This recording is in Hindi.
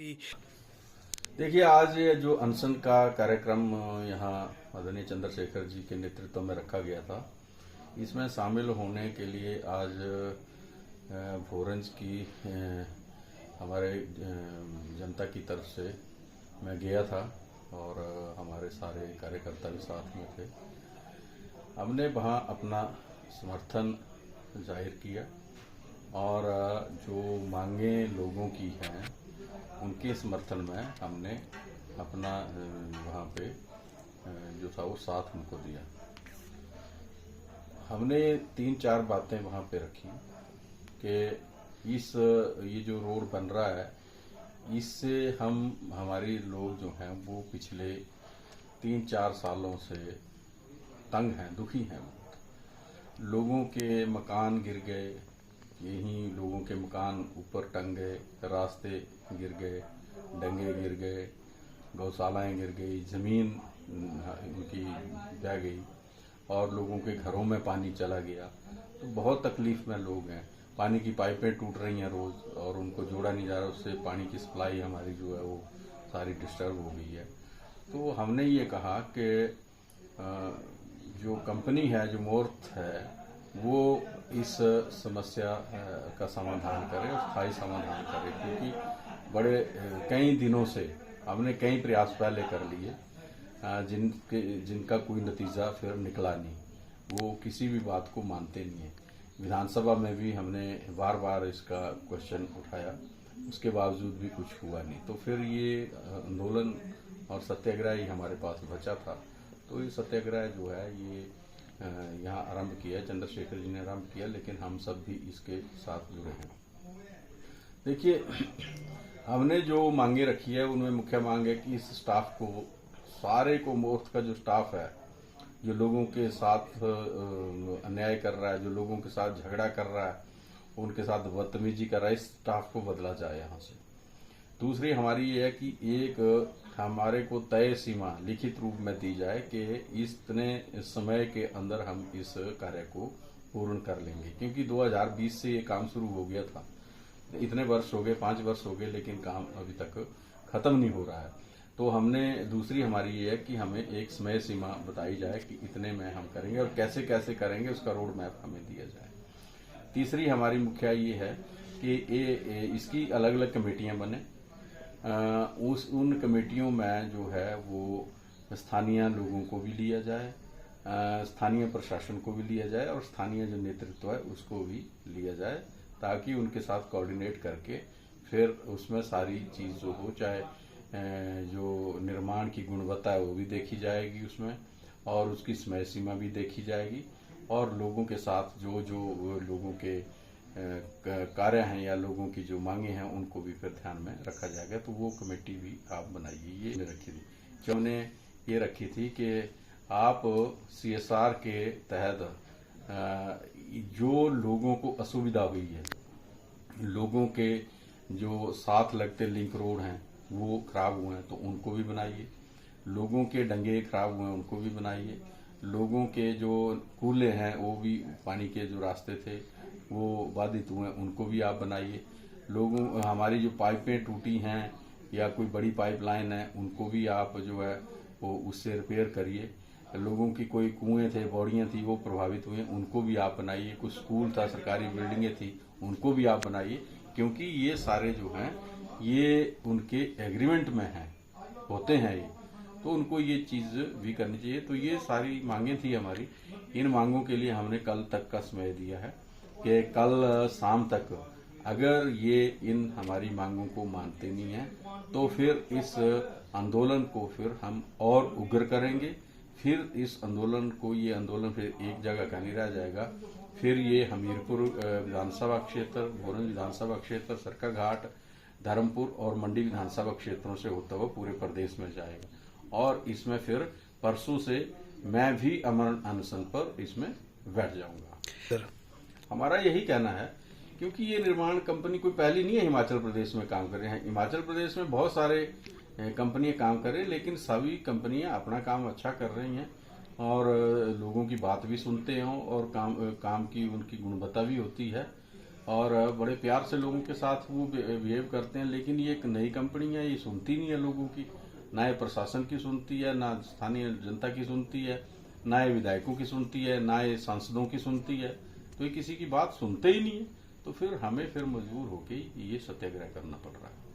कि देखिए, आज ये जो अनशन का कार्यक्रम यहाँ आदरणीय चंद्रशेखर जी के नेतृत्व में रखा गया था, इसमें शामिल होने के लिए आज भोरंज की हमारे जनता की तरफ से मैं गया था और हमारे सारे कार्यकर्ता भी साथ में थे। हमने वहाँ अपना समर्थन जाहिर किया और जो मांगे लोगों की हैं उनके समर्थन में हमने अपना वहाँ पे जो था वो साथ उनको दिया। हमने 3-4 बातें वहाँ पे रखी कि ये जो रोड बन रहा है, इससे हमारे लोग जो हैं वो पिछले 3-4 सालों से तंग हैं, दुखी हैं। लोगों के मकान गिर गए, यहीं लोगों के मकान ऊपर टंग गए, रास्ते गिर गए, डंगे गिर गए, गौशालाएं गिर गई, जमीन उनकी बह गई और लोगों के घरों में पानी चला गया। तो बहुत तकलीफ में लोग हैं। पानी की पाइपें टूट रही हैं रोज और उनको जोड़ा नहीं जा रहा, उससे पानी की सप्लाई हमारी जो है वो सारी डिस्टर्ब हो गई है। तो हमने ये कहा कि जो कंपनी है, जो मोर्थ है, वो इस समस्या का समाधान करे, स्थायी समाधान करे, क्योंकि बड़े कई दिनों से हमने कई प्रयास पहले कर लिए जिनका कोई नतीजा फिर निकला नहीं। वो किसी भी बात को मानते नहीं है। विधानसभा में भी हमने बार बार इसका क्वेश्चन उठाया, उसके बावजूद भी कुछ हुआ नहीं। तो फिर ये आंदोलन और सत्याग्रह ही हमारे पास बचा था। तो ये सत्याग्रह जो है ये यहाँ आरंभ किया, चंद्रशेखर जी ने आरंभ किया, लेकिन हम सब भी इसके साथ जुड़े हैं। देखिए, हमने जो मांगे रखी है उनमें मुख्य मांग है कि इस स्टाफ को, सारे को, मोर्थ का जो स्टाफ है, जो लोगों के साथ अन्याय कर रहा है, जो लोगों के साथ झगड़ा कर रहा है, उनके साथ बदतमीजी कर रहा है, इस स्टाफ को बदला जाए यहाँ से। दूसरी हमारी ये है कि एक हमारे को तय सीमा लिखित रूप में दी जाए कि इतने समय के अंदर हम इस कार्य को पूर्ण कर लेंगे, क्योंकि 2020 से ये काम शुरू हो गया था। इतने वर्ष हो गए, 5 वर्ष हो गए, लेकिन काम अभी तक खत्म नहीं हो रहा है। तो हमने दूसरी हमारी ये है कि हमें एक समय सीमा बताई जाए कि इतने में हम करेंगे और कैसे कैसे करेंगे, उसका रोड मैप हमें दिया जाए। तीसरी हमारी मुख्य ये है कि इसकी अलग अलग कमेटियां बने। उन कमेटियों में जो है वो स्थानीय लोगों को भी लिया जाए, स्थानीय प्रशासन को भी लिया जाए और स्थानीय जो नेतृत्व है उसको भी लिया जाए, ताकि उनके साथ कोऑर्डिनेट करके फिर उसमें सारी चीज जो हो, चाहे जो निर्माण की गुणवत्ता है वो भी देखी जाएगी उसमें, और उसकी समय सीमा भी देखी जाएगी, और लोगों के साथ जो जो लोगों के कार्य हैं या लोगों की जो मांगे हैं उनको भी फिर ध्यान में रखा जाएगा। तो वो कमेटी भी आप बनाइए, ये रखी थी। जो हमने ये रखी थी कि आप CSR के तहत जो लोगों को असुविधा हुई है, लोगों के जो साथ लगते लिंक रोड हैं वो खराब हुए हैं तो उनको भी बनाइए, लोगों के डंगे खराब हुए हैं उनको भी बनाइए, लोगों के जो कूले हैं वो भी, पानी के जो रास्ते थे वो बाधित हुए हैं उनको भी आप बनाइए, लोगों हमारी जो पाइपें टूटी हैं या कोई बड़ी पाइपलाइन है उनको भी आप जो है वो उससे रिपेयर करिए, लोगों की कोई कुएं थे, बौड़ियां थी वो प्रभावित हुए उनको भी आप बनाइए, कुछ स्कूल था, सरकारी बिल्डिंगें थी उनको भी आप बनाइए, क्योंकि ये सारे जो हैं ये उनके एग्रीमेंट में हैं, होते हैं ये, तो उनको ये चीज भी करनी चाहिए। तो ये सारी मांगे थी हमारी। इन मांगों के लिए हमने कल तक का समय दिया है कि कल शाम तक अगर ये इन हमारी मांगों को मानते नहीं है तो फिर इस आंदोलन को फिर हम और उग्र करेंगे। फिर इस आंदोलन को, ये आंदोलन फिर एक जगह का नहीं रह जाएगा, फिर ये हमीरपुर विधानसभा क्षेत्र, भोरंज विधानसभा क्षेत्र, सरकाघाट, धर्मपुर और मंडी विधानसभा क्षेत्रों से होता हुआ पूरे प्रदेश में जाएगा। और इसमें फिर परसों से मैं भी अमरण अनशन पर इसमें बैठ जाऊंगा। हमारा यही कहना है, क्योंकि ये निर्माण कंपनी कोई पहली नहीं है हिमाचल प्रदेश में काम कर रहे हैं। हिमाचल प्रदेश में बहुत सारे कंपनियां काम कर रही हैं, लेकिन सभी कंपनियां अपना काम अच्छा कर रही हैं और लोगों की बात भी सुनते हैं और काम की उनकी गुणवत्ता भी होती है। और बड़े प्यार से लोगों के साथ वो बिहेव करते हैं। लेकिन ये एक नई कंपनी है, ये सुनती नहीं है लोगों की, ना ये प्रशासन की सुनती है, ना स्थानीय जनता की सुनती है, ना ये विधायकों की सुनती है, ना ये सांसदों की सुनती है। तो ये किसी की बात सुनते ही नहीं है। तो फिर हमें मजबूर होके ये सत्याग्रह करना पड़ रहा है।